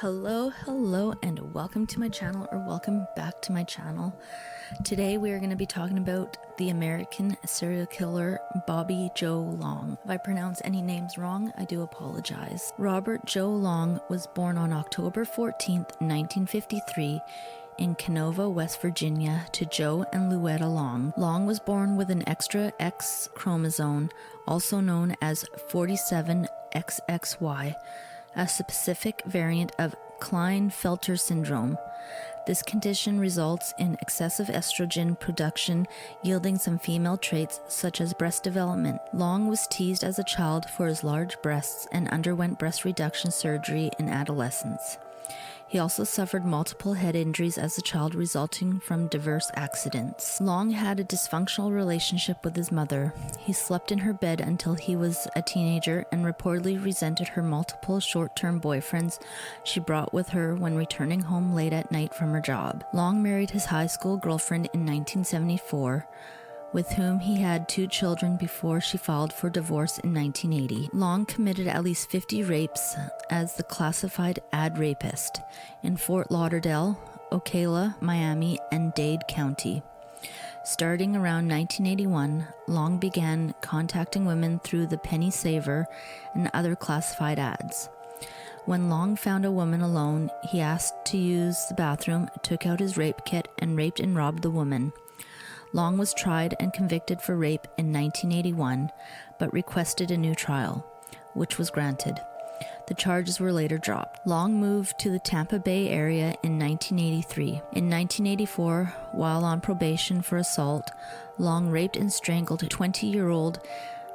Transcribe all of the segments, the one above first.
Hello, and welcome to my channel, or welcome back to my channel. Today we are going to be talking about the American serial killer Bobby Joe Long. If I pronounce any names wrong, I do apologize. Robert Joe Long was born on October 14th, 1953 in Canova, West Virginia, to Joe and Louetta Long. Long was born with an extra X chromosome, also known as 47XXY, a specific variant of Klinefelter syndrome. This condition results in excessive estrogen production, yielding some female traits such as breast development. Long was teased as a child for his large breasts and underwent breast reduction surgery in adolescence. He also suffered multiple head injuries as a child resulting from diverse accidents. Long had a dysfunctional relationship with his mother. He slept in her bed until he was a teenager and reportedly resented her multiple short-term boyfriends she brought with her when returning home late at night from her job. Long married his high school girlfriend in 1974, with whom he had 2 children before she filed for divorce in 1980. Long committed at least 50 rapes as the classified ad rapist in Fort Lauderdale, Ocala, Miami, and Dade County. Starting around 1981, Long began contacting women through the Penny Saver and other classified ads. When Long found a woman alone, he asked to use the bathroom, took out his rape kit, and raped and robbed the woman. Long was tried and convicted for rape in 1981, but requested a new trial, which was granted. The charges were later dropped. Long moved to the Tampa Bay area in 1983. In 1984, while on probation for assault, Long raped and strangled 20-year-old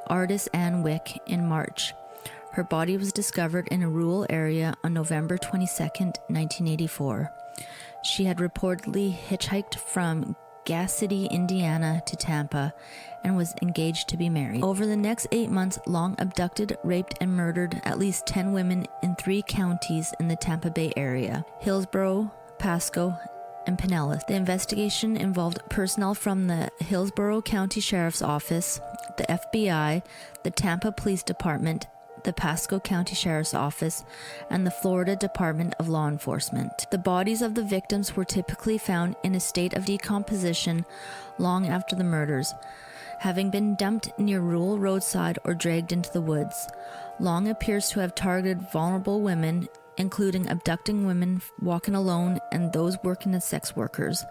artist Ann Wick in March. Her body was discovered in a rural area on November 22, 1984. She had reportedly hitchhiked from Gas City, Indiana to Tampa and was engaged to be married. Over the next 8 months, Long abducted, raped, and murdered at least 10 women in 3 counties in the Tampa Bay area: Hillsborough, Pasco, and Pinellas. The investigation involved personnel from the Hillsborough County Sheriff's Office, the FBI, the Tampa Police Department, the Pasco County Sheriff's Office, and the Florida Department of Law Enforcement. The bodies of the victims were typically found in a state of decomposition long after the murders, having been dumped near rural roadside or dragged into the woods. Long appears to have targeted vulnerable women, including abducting women walking alone and those working as sex workers,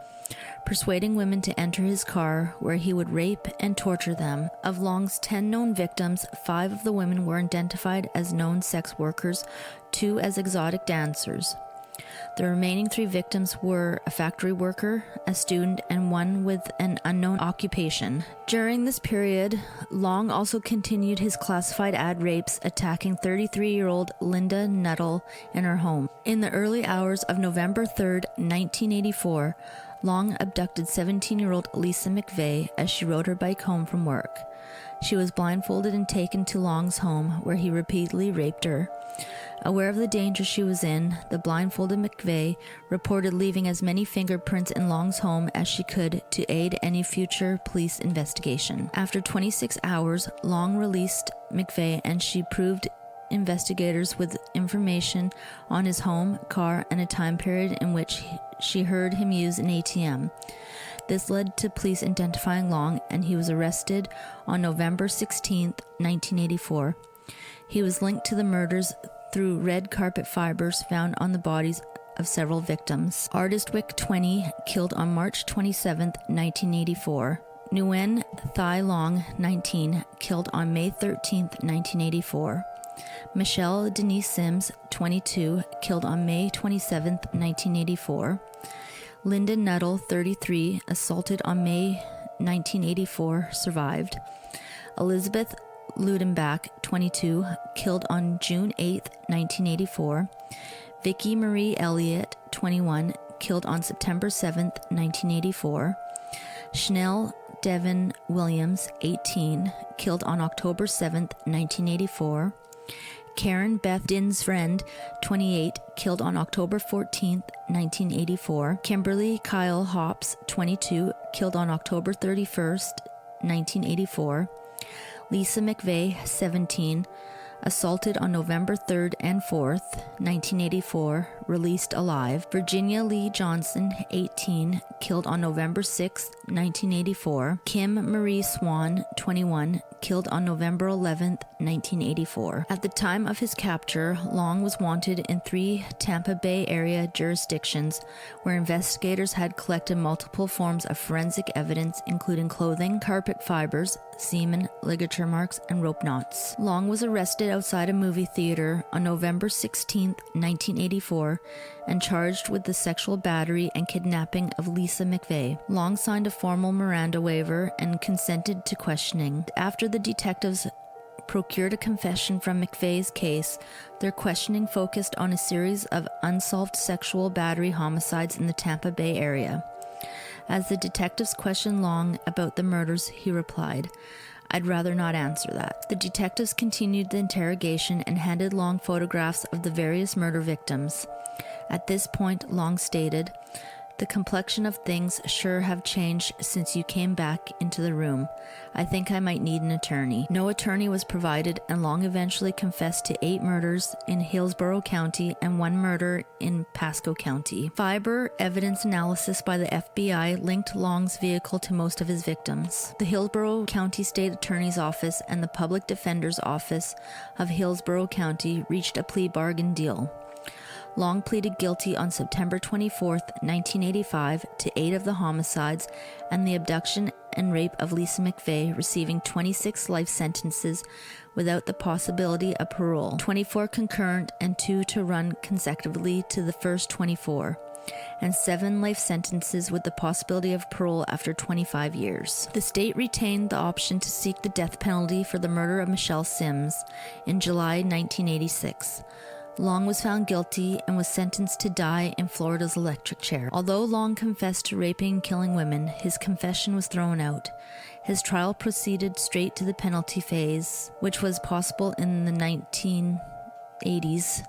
persuading women to enter his car, where he would rape and torture them. Of Long's 10 known victims, 5 of the women were identified as known sex workers, 2 as exotic dancers. The remaining 3 victims were a factory worker, a student, and 1 with an unknown occupation. During this period, Long also continued his classified ad rapes, attacking 33-year-old Linda Nuttall in her home. In the early hours of November 3, 1984, Long abducted 17-year-old Lisa McVeigh as she rode her bike home from work. She was blindfolded and taken to Long's home, where he repeatedly raped her. Aware of the danger she was in, the blindfolded McVeigh reported leaving as many fingerprints in Long's home as she could to aid any future police investigation. After 26 hours, Long released McVeigh, and she proved investigators with information on his home, car, and a time period in which she heard him use an ATM. This led to police identifying Long, and he was arrested on November 16, 1984. He was linked to the murders through red carpet fibers found on the bodies of several victims. Artist Wick 20, killed on March 27, 1984. Nguyen Thai Long 19, killed on May 13, 1984. Michelle Denise Simms 22, killed on May 27, 1984. Linda Nuttall 33, assaulted on May 1984, survived. Elizabeth Ludenbach 22, killed on June 8, 1984. Vicky Marie Elliott 21, killed on September 7, 1984. Chanel Devin Williams 18, killed on October 7, 1984. Karen Beth Dinsfriend, 28, killed on October 14, 1984. Kimberly Kyle Hops, 22, killed on October 31, 1984. Lisa McVeigh, 17, assaulted on November 3rd and 4th, 1984, released alive. Virginia Lee Johnson, 18, killed on November 6th, 1984. Kim Marie Swan, 21, killed on November 11th, 1984. At the time of his capture, Long was wanted in 3 Tampa Bay area jurisdictions where investigators had collected multiple forms of forensic evidence, including clothing, carpet fibers, semen, ligature marks, and rope knots. Long was arrested outside a movie theater on November 16, 1984, and charged with the sexual battery and kidnapping of Lisa McVeigh. Long signed a formal Miranda waiver and consented to questioning. After the detectives procured a confession from McVeigh's case, their questioning focused on a series of unsolved sexual battery homicides in the Tampa Bay area. As the detectives questioned Long about the murders, he replied, "I'd rather not answer that." The detectives continued the interrogation and handed Long photographs of the various murder victims. At this point, Long stated, "The complexion of things sure have changed since you came back into the room. I think I might need an attorney." No attorney was provided, and Long eventually confessed to 8 murders in Hillsborough County and 1 murder in Pasco County. Fiber evidence analysis by the FBI linked Long's vehicle to most of his victims. The Hillsborough County State Attorney's Office and the Public Defender's Office of Hillsborough County reached a plea bargain deal. Long pleaded guilty on September 24, 1985, to 8 of the homicides and the abduction and rape of Lisa McVeigh, receiving 26 life sentences without the possibility of parole, 24 concurrent and 2 to run consecutively to the first 24, and 7 life sentences with the possibility of parole after 25 years. The state retained the option to seek the death penalty for the murder of Michelle Simms in July 1986. Long was found guilty and was sentenced to die in Florida's electric chair. Although Long confessed to raping and killing women, his confession was thrown out. His trial proceeded straight to the penalty phase, which was possible in the 1980s.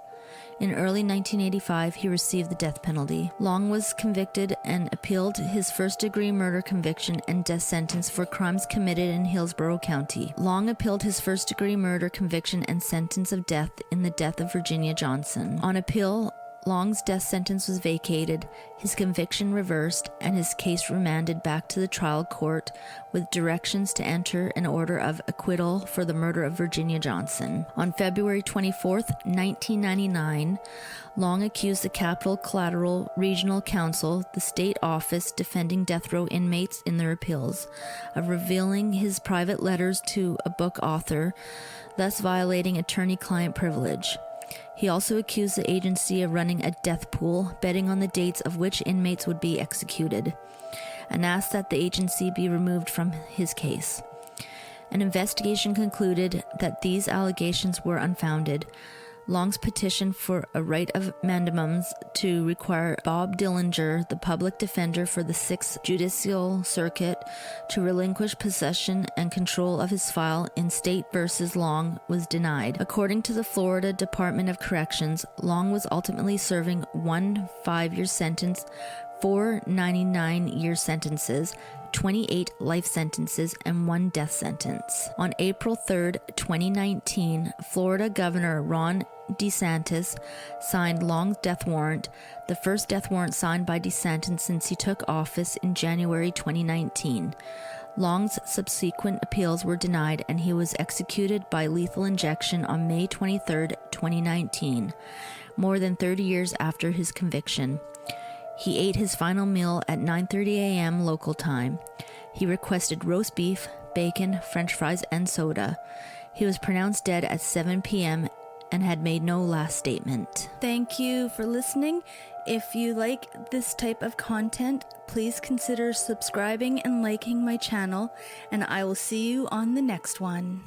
In early 1985, he received the death penalty. Long was convicted and appealed his first-degree murder conviction and death sentence for crimes committed in Hillsborough County. Long appealed his first-degree murder conviction and sentence of death in the death of Virginia Johnson. On appeal, Long's death sentence was vacated, his conviction reversed, and his case remanded back to the trial court with directions to enter an order of acquittal for the murder of Virginia Johnson. On February 24, 1999, Long accused the Capital Collateral Regional Council, the state office defending death row inmates in their appeals, of revealing his private letters to a book author, thus violating attorney-client privilege. He also accused the agency of running a death pool, betting on the dates of which inmates would be executed, and asked that the agency be removed from his case. An investigation concluded that these allegations were unfounded. Long's petition for a writ of mandamus to require Bob Dillinger, the public defender for the 6th Judicial Circuit, to relinquish possession and control of his file in State v. Long was denied. According to the Florida Department of Corrections, Long was ultimately serving 1 5-year sentence, 4 99-year sentences, 28 life sentences, and 1 death sentence. On April 3, 2019, Florida Governor Ron DeSantis signed Long's death warrant, the first death warrant signed by DeSantis since he took office in January 2019. Long's subsequent appeals were denied, and he was executed by lethal injection on May 23, 2019, more than 30 years after his conviction. He ate his final meal at 9:30 a.m. local time. He requested roast beef, bacon, french fries, and soda. He was pronounced dead at 7 p.m. and had made no last statement. Thank you for listening. If you like this type of content, please consider subscribing and liking my channel, and I will see you on the next one.